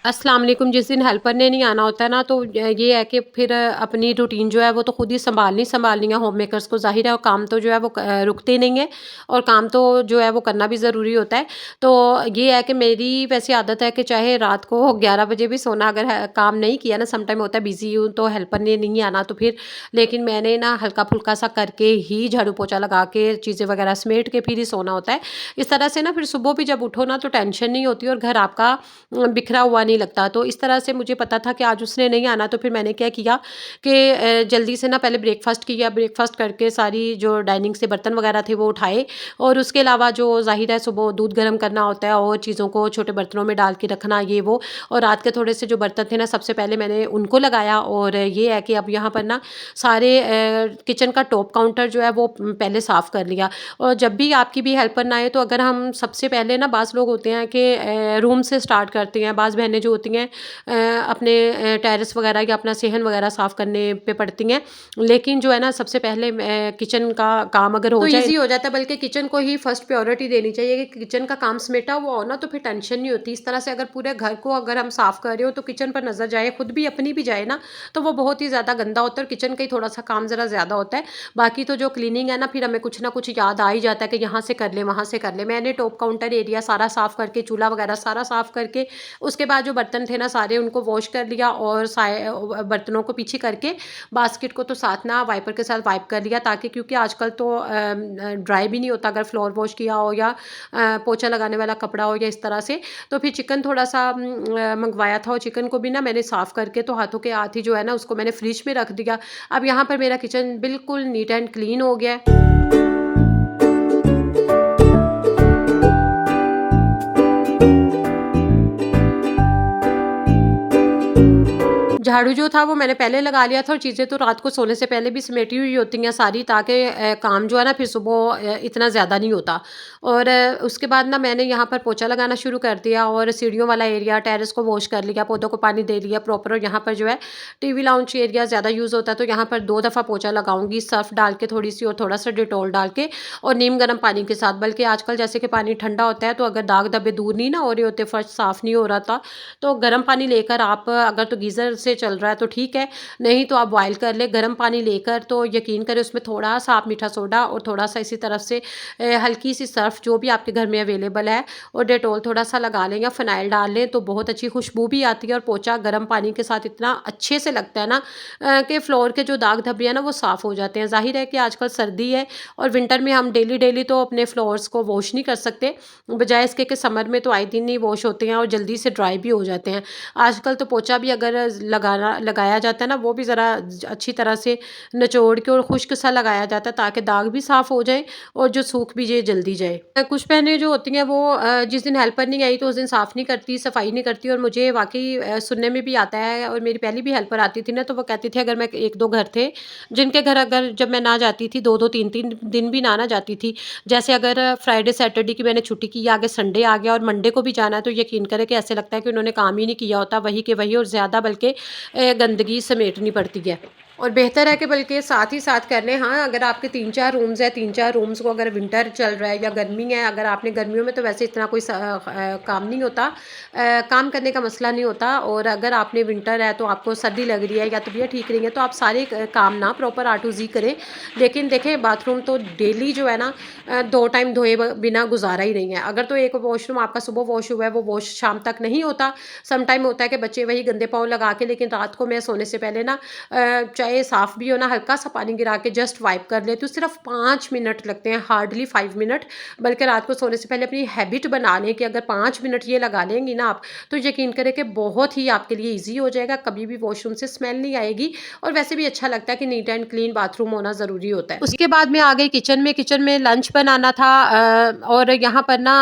अस्सलाम वालेकुम। जिस दिन हेल्पर ने नहीं आना होता है ना, तो ये है कि फिर अपनी रूटीन जो है वो तो खुद ही संभालनी है होम मेकर्स को। ज़ाहिर है और काम तो जो है वो रुकते नहीं है, और काम तो जो है वो करना भी ज़रूरी होता है। तो ये है कि मेरी वैसी आदत है कि चाहे रात को 11 बजे भी सोना, अगर काम नहीं किया ना, सम टाइम होता है बिज़ी हूँ तो हेल्पर ने नहीं आना, तो फिर लेकिन मैंने ना हल्का फुल्का सा करके ही झाड़ू पोछा लगा के चीज़ें वगैरह समेट के फिर ही सोना होता है। इस तरह से ना फिर सुबह भी जब उठो ना तो टेंशन नहीं होती, और घर आपका बिखरा हुआ नहीं लगता। तो इस तरह से मुझे पता था कि आज उसने नहीं आना, तो फिर मैंने क्या किया कि जल्दी से ना पहले ब्रेकफ़ास्ट किया। ब्रेकफ़ास्ट करके सारी जो डाइनिंग से बर्तन वगैरह थे वो उठाए, और उसके अलावा जो ज़ाहिर है सुबह दूध गर्म करना होता है और चीज़ों को छोटे बर्तनों में डाल के रखना, ये वो। और रात के थोड़े से जो बर्तन थे ना, सबसे पहले मैंने उनको लगाया। और ये है कि अब यहाँ पर ना सारे किचन का टॉप काउंटर जो है वो पहले साफ़ कर लिया। और जब भी आपकी भी हेल्पर ना आए, तो अगर हम सबसे पहले ना, बाज़ लोग होते हैं कि रूम से स्टार्ट करते हैं, बाज़ बहनें जो होती हैं अपने टेरेस वगैरह या अपना सेहन वगैरह साफ़ करने पे पड़ती हैं। लेकिन जो है ना, सबसे पहले किचन का काम अगर हो जाए तो ईज़ी हो जाता है, बल्कि किचन को ही फर्स्ट प्रायोरिटी देनी चाहिए कि किचन का काम समेटा हुआ हो ना, तो फिर टेंशन नहीं होती। इस तरह से अगर पूरे घर को अगर हम साफ़ कर रहे हो तो किचन पर नज़र जाए, खुद भी अपनी भी जाए ना, तो वो बहुत ही ज़्यादा गंदा होता है, और किचन का ही थोड़ा सा काम ज़रा ज़्यादा होता है। बाकी तो जो क्लीनिंग है ना, फिर हमें कुछ ना कुछ याद आ ही जाता है कि यहाँ से कर ले, वहाँ से कर ले। मैंने टॉप काउंटर एरिया सारा साफ़ करके, चूल्हा वगैरह सारा साफ़ करके, उसके बाद जो बर्तन थे ना सारे उनको वॉश कर लिया, और बर्तनों को पीछे करके बास्केट को तो साथ ना वाइपर के साथ वाइप कर लिया, ताकि क्योंकि आजकल तो ड्राई भी नहीं होता अगर फ्लोर वॉश किया हो, या पोछा लगाने वाला कपड़ा हो, या इस तरह से। तो फिर चिकन थोड़ा सा मंगवाया था, और चिकन को भी ना मैंने साफ़ करके तो हाथों के हाथ ही जो है ना उसको मैंने फ्रिज में रख दिया। अब यहाँ पर मेरा किचन बिल्कुल नीट एंड क्लीन हो गया है। झाड़ू जो था वो मैंने पहले लगा लिया था, और चीज़ें तो रात को सोने से पहले भी समेटी हुई होती हैं सारी, ताकि काम जो है ना फिर सुबह इतना ज़्यादा नहीं होता। और उसके बाद ना मैंने यहाँ पर पोछा लगाना शुरू कर दिया, और सीढ़ियों वाला एरिया, टेरेस को वॉश कर लिया, पौधों को पानी दे लिया प्रॉपर। और यहाँ पर जो है टीवी लाउंज एरिया ज़्यादा यूज़ होता है, तो यहाँ पर 2 दफ़ा पोछा लगाऊंगी, सर्फ डाल के थोड़ी सी, और थोड़ा सा डिटॉल डाल के, और नीम गर्म पानी के साथ। बल्कि आजकल जैसे कि पानी ठंडा होता है, तो अगर दाग धब्बे दूर नहीं ना हो रहे होते, फर्श साफ़ नहीं हो रहा था, तो गर्म पानी लेकर आप, अगर तो गीज़र से चल रहा है तो ठीक है, नहीं तो आप बॉयल कर ले। गर्म पानी लेकर तो यकीन करें उसमें थोड़ा सा आप मीठा सोडा, और थोड़ा सा इसी तरफ से हल्की सी सर्फ जो भी आपके घर में अवेलेबल है, और डेटॉल थोड़ा सा लगा लें, या फिनाइल डाल लें, तो बहुत अच्छी खुशबू भी आती है। और पोछा गर्म पानी के साथ इतना अच्छे से लगता है ना कि फ्लोर के जो दाग धब्बे हैं ना वो साफ़ हो जाते हैं। जाहिर है कि आजकल सर्दी है, और विंटर में हम डेली डेली तो अपने फ्लोर्स को वॉश नहीं कर सकते, बजाय इसके कि समर में तो आए दिन ही वॉश होते हैं और जल्दी से ड्राई भी हो जाते हैं। आजकल तो पोछा भी अगर लगाया जाता है ना, वो भी ज़रा अच्छी तरह से निचोड़ के और खुश्क सा लगाया जाता है, ताकि दाग भी साफ़ हो जाए, और जो सूख भी जाए जल्दी जाए। कुछ बहनें जो होती हैं वो जिस दिन हेल्पर नहीं आई तो उस दिन साफ़ नहीं करती, सफाई नहीं करती, और मुझे वाकई सुनने में भी आता है। और मेरी पहली भी हेल्पर आती थी ना, तो वो कहती थी, अगर मैं 1-2 घर थे जिनके घर अगर जब मैं ना जाती थी, 2-2 3-3 दिन भी ना जाती थी, जैसे अगर फ्राइडे सैटरडे की मैंने छुट्टी की, आगे संडे आ गया और मंडे को भी जाना है, तो यकीन करें कि ऐसे लगता है कि उन्होंने काम ही नहीं किया होता, वही के वही, और ज़्यादा बल्कि गंदगी समेटनी पड़ती है। और बेहतर है कि बल्कि साथ ही साथ कर लें। हाँ, अगर आपके 3-4 रूम्स हैं, 3-4 रूम्स को अगर विंटर चल रहा है या गर्मी है, अगर आपने गर्मियों में तो वैसे इतना कोई काम नहीं होता, काम करने का मसला नहीं होता। और अगर आपने विंटर है तो आपको सर्दी लग रही है या तबीयत ठीक नहीं है, तो आप सारे काम ना प्रॉपर A to Z करें। लेकिन देखें, बाथरूम तो डेली जो है ना 2 टाइम धोए बिना गुजारा ही नहीं है। अगर तो एक वॉशरूम आपका सुबह वॉश हुआ है, वो वॉश शाम तक नहीं होता। सम टाइम होता है कि बच्चे वही गंदे पाँव लगा के, लेकिन रात को मैं सोने से पहले ना चाहे साफ़ भी हो ना, हल्का सा पानी गिरा के जस्ट वाइप कर लेती हूँ। सिर्फ 5 मिनट लगते हैं, हार्डली 5 मिनट। बल्कि रात को सोने से पहले अपनी हैबिट बना लें कि अगर 5 मिनट ये लगा लेंगी ना आप, तो यकीन करें कि बहुत ही आपके लिए ईज़ी हो जाएगा, कभी भी वॉशरूम से स्मेल नहीं आएगी, और वैसे भी अच्छा लगता है कि नीट एंड क्लीन बाथरूम होना ज़रूरी होता है। उसके बाद मैं आ गई किचन में। किचन में लंच बनाना था, और यहाँ पर ना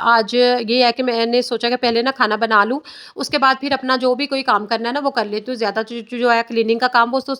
आज ये है कि मैंने सोचा कि पहले ना खाना बना लूँ, उसके बाद फिर अपना जो भी कोई काम करना है ना वो कर लेती हूँ। ज़्यादा जो है क्लीनिंग का काम, वो तो